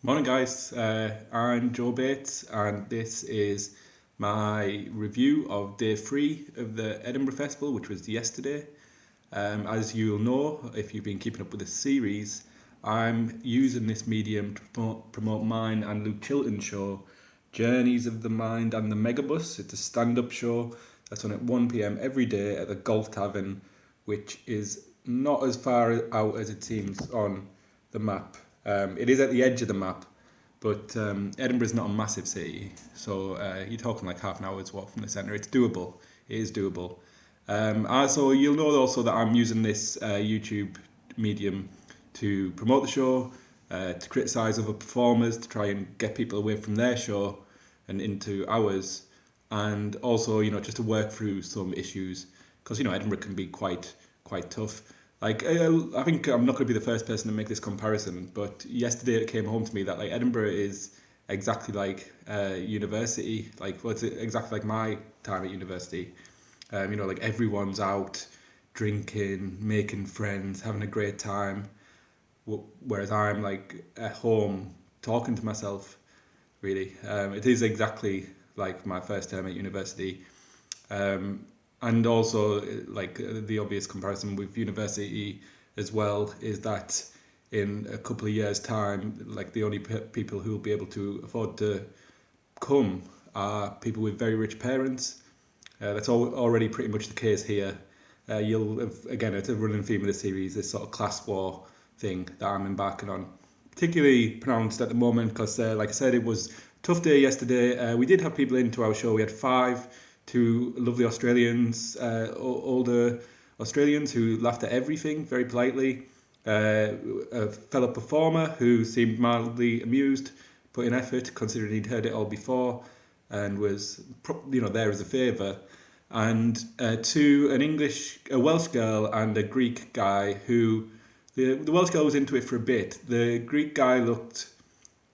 Morning, guys. I'm Joe Bates, and this is my review of day three of the Edinburgh Festival, which was yesterday. As you'll know, if you've been keeping up with the series, I'm using this medium to promote mine and Luke Chilton's show, Journeys of the Mind and the Megabus. It's a stand-up show that's on at 1 p.m. every day at the Golf Tavern, which is not as far out as it seems on the map. It is at the edge of the map, but Edinburgh's not a massive city, so you're talking like half an hour's walk from the centre. It's doable. It is doable. So you'll know also that I'm using this YouTube medium to promote the show, to criticise other performers, to try and get people away from their show and into ours, and also just to work through some issues because Edinburgh can be quite tough. Like I think I'm not going to be the first person to make this comparison, but yesterday it came home to me that like Edinburgh is exactly like university. It's exactly like my time at university. Like everyone's out drinking, making friends, having a great time, whereas I'm like at home talking to myself. Really, it is exactly like my first term at university. And also, like the obvious comparison with university as well is that in a couple of years' time, like the only people who will be able to afford to come are people with very rich parents. That's already pretty much the case here. Again, it's a running theme of the series, this sort of class war thing that I'm embarking on. Particularly pronounced at the moment because, like I said, it was a tough day yesterday. We did have people into our show. We had two lovely Australians, older Australians who laughed at everything very politely. A fellow performer who seemed mildly amused, put in effort considering he'd heard it all before and was there as a favour. And a Welsh girl and a Greek guy who, the Welsh girl was into it for a bit. The Greek guy looked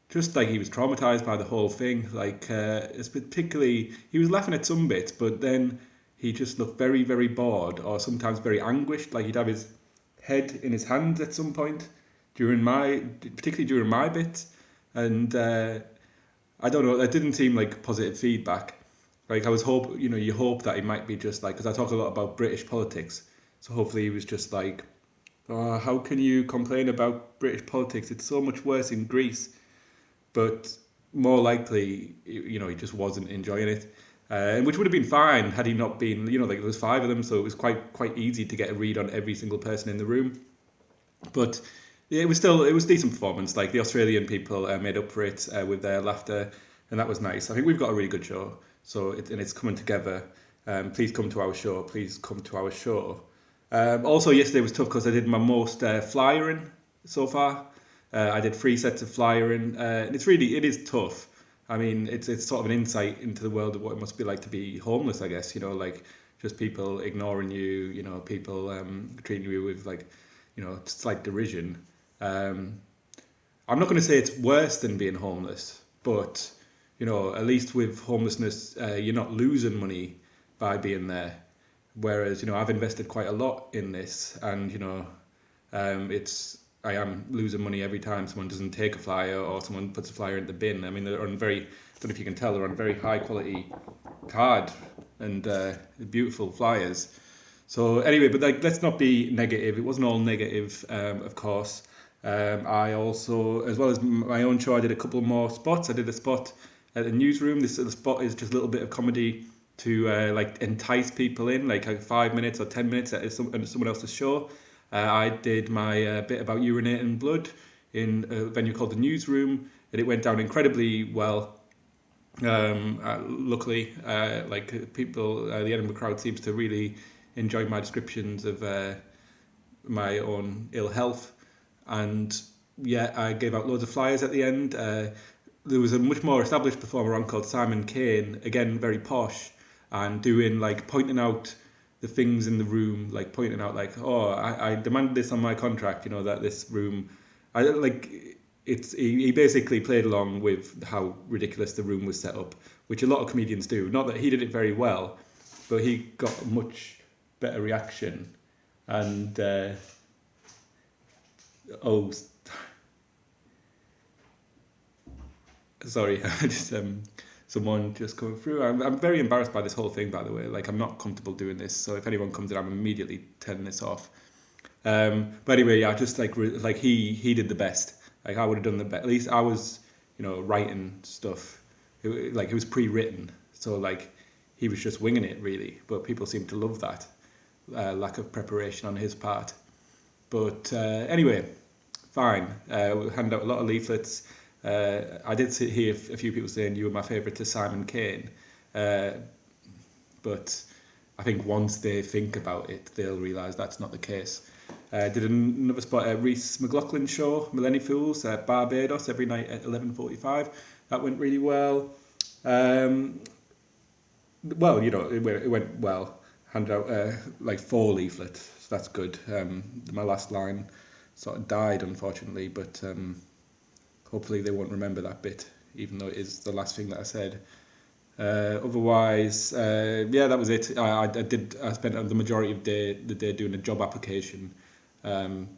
just like he was traumatized by the whole thing. It's particularly, he was laughing at some bits, but then he just looked very, very bored or sometimes very anguished. Like he'd have his head in his hands at some point particularly during my bit. And I don't know, that didn't seem like positive feedback. Like I was you hope that he might be just like, because I talk a lot about British politics. So hopefully he was just like, oh, how can you complain about British politics? It's so much worse in Greece. But more likely, he just wasn't enjoying it, which would have been fine had he not been. Like there was five of them, so it was quite easy to get a read on every single person in the room. But yeah, it was decent performance. Like the Australian people made up for it with their laughter, and that was nice. I think we've got a really good show, so it's coming together. Please come to our show. Please come to our show. Also, yesterday was tough because I did my most flyering so far. I did 3 sets of flyering. It is tough. I mean, it's sort of an insight into the world of what it must be like to be homeless, I guess. Like just people ignoring you. People treating you with like, slight derision. I'm not going to say it's worse than being homeless, but at least with homelessness, you're not losing money by being there. Whereas I've invested quite a lot in this, and I am losing money every time someone doesn't take a flyer or someone puts a flyer in the bin. I mean, they're on I don't know if you can tell, they're on very high quality card and beautiful flyers. So anyway, but like, let's not be negative. It wasn't all negative, of course. I also, as well as my own show, I did a couple more spots. I did a spot at the newsroom. This the spot is just a little bit of comedy to like entice people in, like 5 minutes or 10 minutes at someone else's show. I did my bit about urinating blood in a venue called the Newsroom, and it went down incredibly well. Luckily, like people, the Edinburgh crowd seems to really enjoy my descriptions of my own ill health, and yeah, I gave out loads of flyers at the end. There was a much more established performer on called Simon Kane, again very posh, and doing like pointing out the things in the room, like pointing out like, oh, I demanded this on my contract, that this room, I like he basically played along with how ridiculous the room was set up, which a lot of comedians do. Not that he did it very well, but he got a much better reaction. And oh, Sorry, just someone just coming through. I'm very embarrassed by this whole thing, by the way. Like, I'm not comfortable doing this, so if anyone comes in, I'm immediately turning this off. But anyway, yeah, just like he did the best. Like, I would have done the best. At least I was, writing stuff. It was pre-written, so like he was just winging it really. But people seem to love that lack of preparation on his part. But anyway, fine. We'll hand out a lot of leaflets. I did hear a few people saying you were my favourite to Simon Kane, but I think once they think about it, they'll realise that's not the case. Did another spot at Rhys McLaughlin's show, Millennium Fools, at Barbados, every night at 11:45. That went really well. Well, it went well. Handed out like 4 leaflets, so that's good. My last line sort of died, unfortunately, but hopefully they won't remember that bit, even though it is the last thing that I said. Otherwise, yeah, that was it. I spent the majority of the day doing a job application,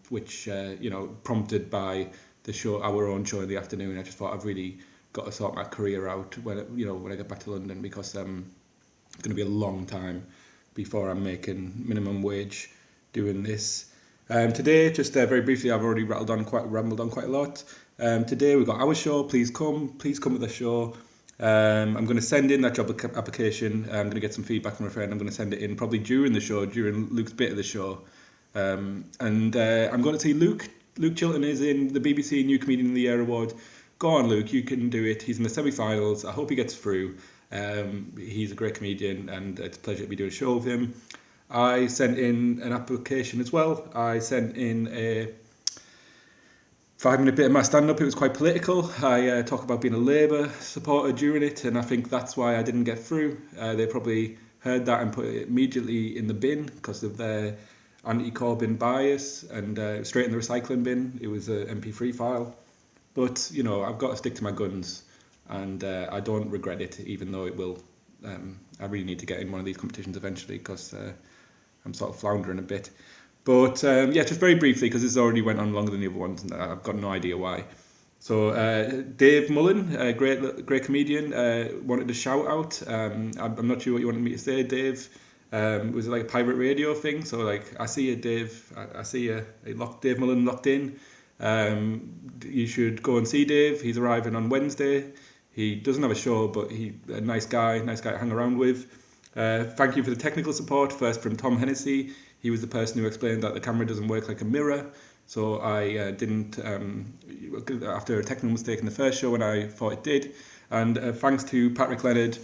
which prompted by the show, our own show in the afternoon. I just thought I've really got to sort my career out when I get back to London, because it's going to be a long time before I'm making minimum wage doing this. Today, just very briefly, I've already rambled on quite a lot. Today we've got our show. Please come to the show. I'm going to send in that job application. I'm going to get some feedback from a friend. I'm going to send it in probably during the show, during Luke's bit of the show. And I'm going to see Luke. Luke Chilton is in the BBC New Comedian of the Year award. Go on, Luke, you can do it. He's in the semi-finals. I hope he gets through. He's a great comedian, and it's a pleasure to be doing a show with him. I sent in an application as well. I sent in a 5-minute bit of my stand-up. It was quite political. I talk about being a Labour supporter during it, and I think that's why I didn't get through. They probably heard that and put it immediately in the bin because of their anti-Corbyn bias, and straight in the recycling bin. It was an MP3 file. But, I've got to stick to my guns, and I don't regret it, even though it will. I really need to get in one of these competitions eventually, because I'm sort of floundering a bit. But yeah, just very briefly, because this already went on longer than the other ones, and I've got no idea why. So Dave Mullen, a great comedian, wanted a shout out. I'm not sure what you wanted me to say, Dave. Was it like a pirate radio thing? So like, I see you, Dave. I see you. Dave Mullen locked in. You should go and see Dave. He's arriving on Wednesday. He doesn't have a show, but he's a nice guy to hang around with. Thank you for the technical support, first from Tom Hennessy. He was the person who explained that the camera doesn't work like a mirror. So I didn't, after a technical mistake in the first show when I thought it did. And thanks to Patrick Leonard,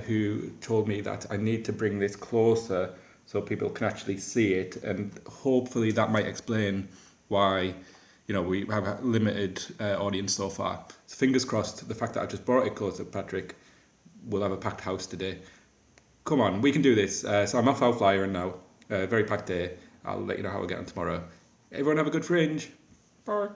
who told me that I need to bring this closer so people can actually see it. And hopefully that might explain why we have a limited audience so far. So fingers crossed, the fact that I just brought it closer, Patrick, we'll have a packed house today. Come on, we can do this. So I'm off Outflying now. Very packed day. I'll let you know how I get on tomorrow. Everyone have a good fringe. Bye.